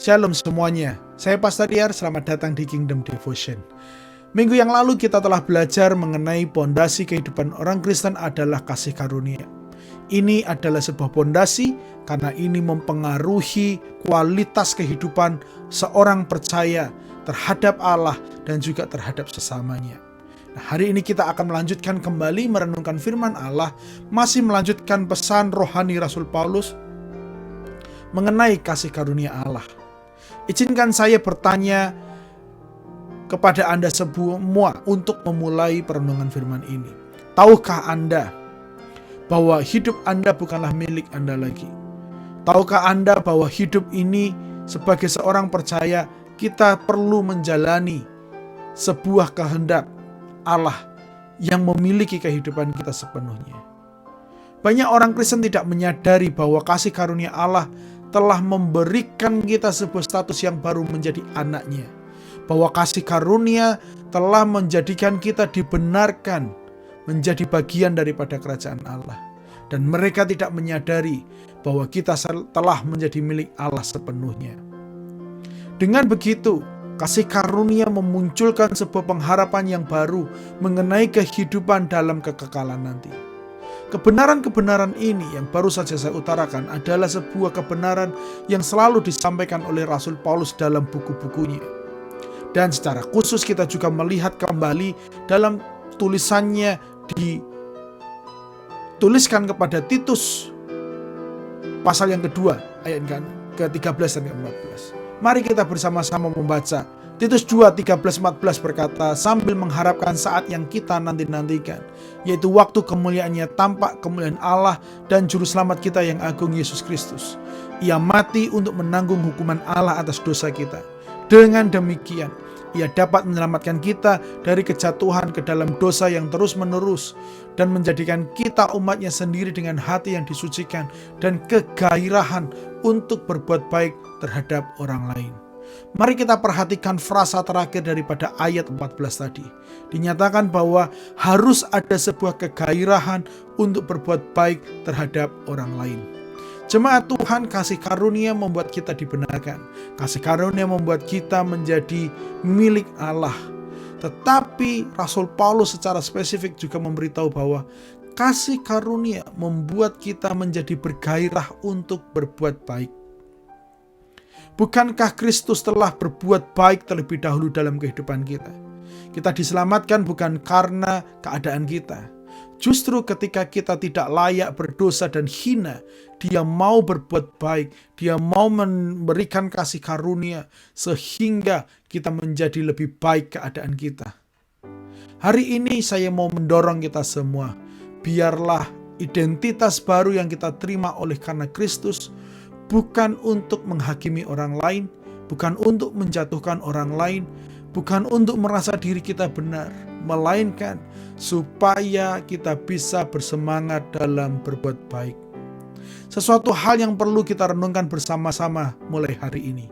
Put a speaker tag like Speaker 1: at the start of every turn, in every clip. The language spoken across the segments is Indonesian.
Speaker 1: Shalom semuanya, saya Pastor Diar, selamat datang di Kingdom Devotion. Minggu yang lalu kita telah belajar mengenai pondasi kehidupan orang Kristen adalah kasih karunia. Ini adalah sebuah pondasi karena ini mempengaruhi kualitas kehidupan seorang percaya terhadap Allah dan juga terhadap sesamanya. Nah, hari ini kita akan melanjutkan kembali merenungkan firman Allah, masih melanjutkan pesan rohani Rasul Paulus mengenai kasih karunia Allah. Izinkan saya bertanya kepada Anda semua untuk memulai perenungan firman ini. Tahukah Anda bahwa hidup Anda bukanlah milik Anda lagi? Tahukah Anda bahwa hidup ini sebagai seorang percaya kita perlu menjalani sebuah kehendak Allah yang memiliki kehidupan kita sepenuhnya? Banyak orang Kristen tidak menyadari bahwa kasih karunia Allah telah memberikan kita sebuah status yang baru menjadi anaknya. Bahwa kasih karunia telah menjadikan kita dibenarkan menjadi bagian daripada kerajaan Allah. Dan mereka tidak menyadari bahwa kita telah menjadi milik Allah sepenuhnya. Dengan begitu, kasih karunia memunculkan sebuah pengharapan yang baru mengenai kehidupan dalam kekekalan nanti. Kebenaran-kebenaran ini yang baru saja saya utarakan adalah sebuah kebenaran yang selalu disampaikan oleh Rasul Paulus dalam buku-bukunya. Dan secara khusus kita juga melihat kembali dalam tulisannya dituliskan kepada Titus pasal yang kedua ayat ke-13 dan ke-14. Mari kita bersama-sama membaca. Titus 2, 13-14 berkata, sambil mengharapkan saat yang kita nanti-nantikan, yaitu waktu kemuliaannya tampak kemuliaan Allah dan Juru Selamat kita yang agung Yesus Kristus. Ia mati untuk menanggung hukuman Allah atas dosa kita. Dengan demikian, Ia dapat menyelamatkan kita dari kejatuhan ke dalam dosa yang terus-menerus dan menjadikan kita umatnya sendiri dengan hati yang disucikan dan kegairahan untuk berbuat baik terhadap orang lain. Mari kita perhatikan frasa terakhir daripada ayat 14 tadi. Dinyatakan bahwa harus ada sebuah kegairahan untuk berbuat baik terhadap orang lain. Jemaat Tuhan, kasih karunia membuat kita dibenarkan. Kasih karunia membuat kita menjadi milik Allah. Tetapi Rasul Paulus secara spesifik juga memberitahu bahwa kasih karunia membuat kita menjadi bergairah untuk berbuat baik. Bukankah Kristus telah berbuat baik terlebih dahulu dalam kehidupan kita? Kita diselamatkan bukan karena keadaan kita. Justru ketika kita tidak layak, berdosa dan hina, Dia mau berbuat baik. Dia mau memberikan kasih karunia sehingga kita menjadi lebih baik keadaan kita. Hari ini saya mau mendorong kita semua. Biarlah identitas baru yang kita terima oleh karena Kristus bukan untuk menghakimi orang lain, bukan untuk menjatuhkan orang lain, bukan untuk merasa diri kita benar, melainkan supaya kita bisa bersemangat dalam berbuat baik. Sesuatu hal yang perlu kita renungkan bersama-sama mulai hari ini.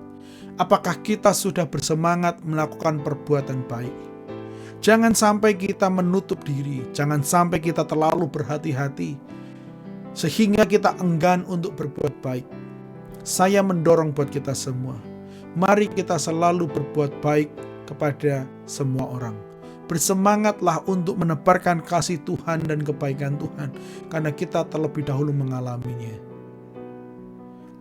Speaker 1: Apakah kita sudah bersemangat melakukan perbuatan baik? Jangan sampai kita menutup diri, jangan sampai kita terlalu berhati-hati, sehingga kita enggan untuk berbuat baik. Saya mendorong buat kita semua. Mari kita selalu berbuat baik kepada semua orang. Bersemangatlah untuk menebarkan kasih Tuhan dan kebaikan Tuhan, karena kita terlebih dahulu mengalaminya.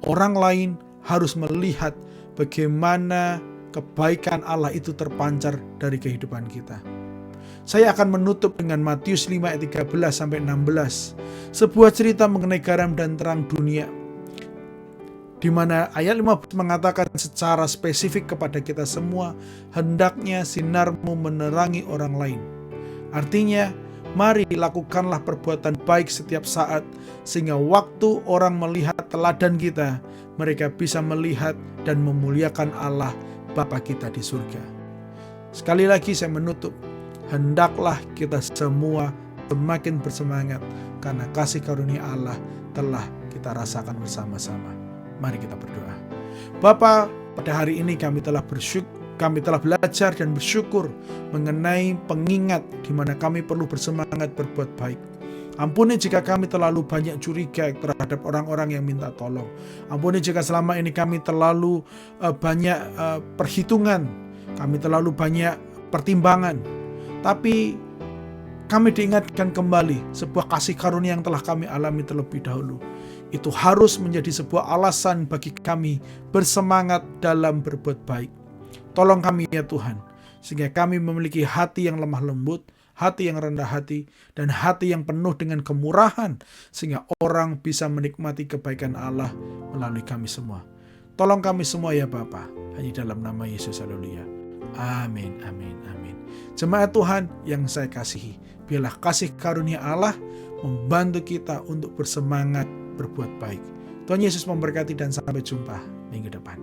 Speaker 1: Orang lain harus melihat bagaimana kebaikan Allah itu terpancar dari kehidupan kita. Saya akan menutup dengan Matius 5 ayat 13-16. Sebuah cerita mengenai garam dan terang dunia, di mana ayat 15 mengatakan secara spesifik kepada kita semua, hendaknya sinarmu menerangi orang lain. Artinya, mari lakukanlah perbuatan baik setiap saat, sehingga waktu orang melihat teladan kita, mereka bisa melihat dan memuliakan Allah Bapa kita di surga. Sekali lagi saya menutup, hendaklah kita semua semakin bersemangat, karena kasih karunia Allah telah kita rasakan bersama-sama. Mari kita berdoa. Bapa, pada hari ini kami telah belajar dan bersyukur mengenai pengingat di mana kami perlu bersemangat berbuat baik. Ampuni jika kami terlalu banyak curiga terhadap orang-orang yang minta tolong. Ampuni jika selama ini kami terlalu banyak perhitungan, kami terlalu banyak pertimbangan. Tapi kami diingatkan kembali sebuah kasih karunia yang telah kami alami terlebih dahulu. Itu harus menjadi sebuah alasan bagi kami bersemangat dalam berbuat baik. Tolong kami ya Tuhan, sehingga kami memiliki hati yang lemah lembut, hati yang rendah hati, dan hati yang penuh dengan kemurahan, sehingga orang bisa menikmati kebaikan Allah melalui kami semua. Tolong kami semua ya Bapa, hanya dalam nama Yesus, haleluya. Amin, amin, amin. Jemaat Tuhan yang saya kasihi, biarlah kasih karunia Allah membantu kita untuk bersemangat berbuat baik. Tuhan Yesus memberkati dan sampai jumpa minggu depan.